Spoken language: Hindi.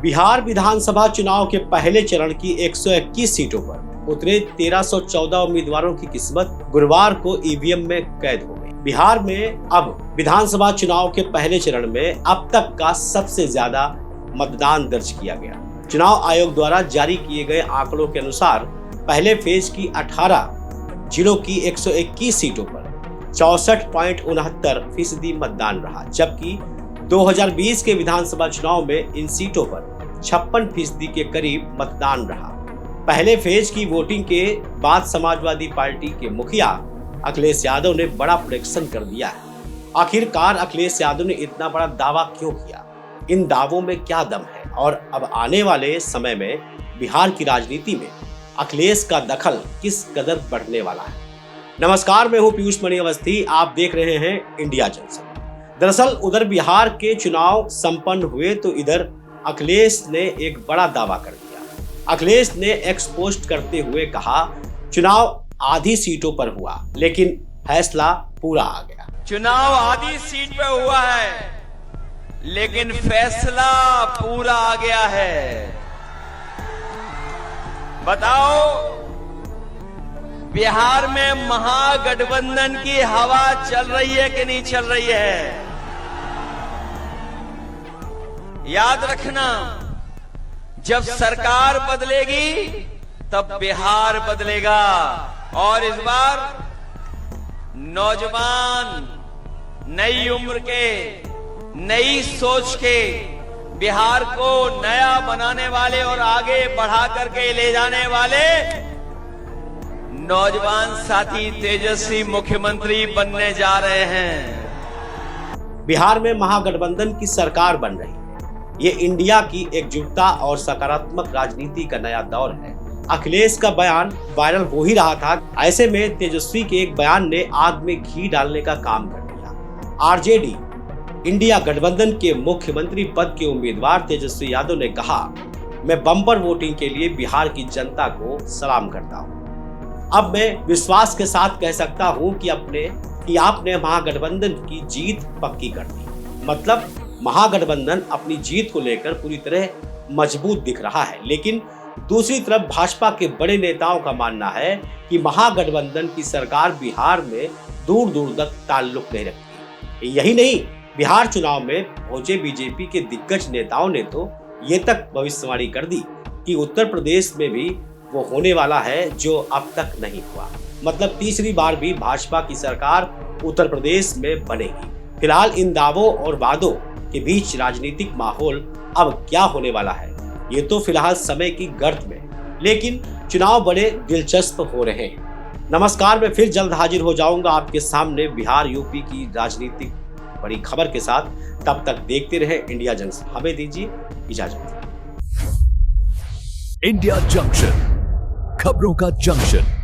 बिहार विधानसभा चुनाव के पहले चरण की 121 सीटों पर उतरे 1314 उम्मीदवारों की किस्मत गुरुवार को ईवीएम में कैद हो गई। बिहार में अब विधानसभा चुनाव के पहले चरण में अब तक का सबसे ज्यादा मतदान दर्ज किया गया। चुनाव आयोग द्वारा जारी किए गए आंकड़ों के अनुसार पहले फेज की 18 जिलों की 121 सीटों पर 64.69% मतदान रहा, जबकि 2020 के विधानसभा चुनाव में इन सीटों पर 56% के करीब मतदान रहा। पहले फेज की वोटिंग के बाद समाजवादी पार्टी के मुखिया अखिलेश यादव ने बड़ा प्रेडिक्शन कर दिया है। आखिरकार अखिलेश यादव ने इतना बड़ा दावा क्यों किया, इन दावों में क्या दम है और अब आने वाले समय में बिहार की राजनीति में अखिलेश का दखल किस कदर बढ़ने वाला है। नमस्कार, मैं हूं पीयूष मणि अवस्थी, आप देख रहे हैं इंडिया जंक्शन। दरअसल उधर बिहार के चुनाव संपन्न हुए तो इधर अखिलेश ने एक बड़ा दावा कर दिया। अखिलेश ने एक्स पोस्ट करते हुए कहा, चुनाव आधी सीटों पर हुआ लेकिन फैसला पूरा आ गया। चुनाव आधी सीट पे हुआ है लेकिन फैसला पूरा आ गया है। बताओ, बिहार में महागठबंधन की हवा चल रही है कि नहीं चल रही है? याद रखना, जब सरकार बदलेगी तब बिहार बदलेगा। और इस बार नौजवान, नई उम्र के, नई सोच के बिहार को नया बनाने वाले और आगे बढ़ा करके ले जाने वाले नौजवान साथी तेजस्वी मुख्यमंत्री बनने जा रहे हैं। बिहार में महागठबंधन की सरकार बन रही है। ये इंडिया की एकजुटता और सकारात्मक राजनीति का नया दौर है। अखिलेश का बयान वायरल हो ही रहा था, ऐसे में तेजस्वी के एक बयान ने आग में घी डालने का काम कर दिया। आरजेडी इंडिया गठबंधन के मुख्यमंत्री पद के उम्मीदवार तेजस्वी यादव ने कहा, मैं बम्पर वोटिंग के लिए बिहार की जनता को सलाम करता हूं। अब मैं विश्वास के साथ कह सकता हूं कि आपने महागठबंधन की जीत पक्की कर दी। मतलब महागठबंधन अपनी जीत को लेकर पूरी तरह मजबूत दिख रहा है, लेकिन दूसरी तरफ भाजपा के बड़े नेताओं का मानना है कि महागठबंधन की सरकार बिहार में दूर दूर तक ताल्लुक नहीं रखती। यही नहीं, बिहार चुनाव में पहुंचे बीजेपी के दिग्गज नेताओं ने तो ये तक भविष्यवाणी कर दी कि उत्तर प्रदेश में भी वो होने वाला है जो अब तक नहीं हुआ। मतलब तीसरी बार भी भाजपा की सरकार उत्तर प्रदेश में बनेगी। फिलहाल इन दावों और वादों के बीच राजनीतिक माहौल अब क्या होने वाला है, ये तो फिलहाल समय की गर्त में, लेकिन चुनाव बड़े दिलचस्प हो रहे हैं। नमस्कार, मैं फिर जल्द हाजिर हो जाऊंगा आपके सामने बिहार यूपी की राजनीतिक बड़ी खबर के साथ। तब तक देखते रहे इंडिया जंक्शन। हमें दीजिए इजाजत। इंडिया जंक्शन, खबरों का जंक्शन।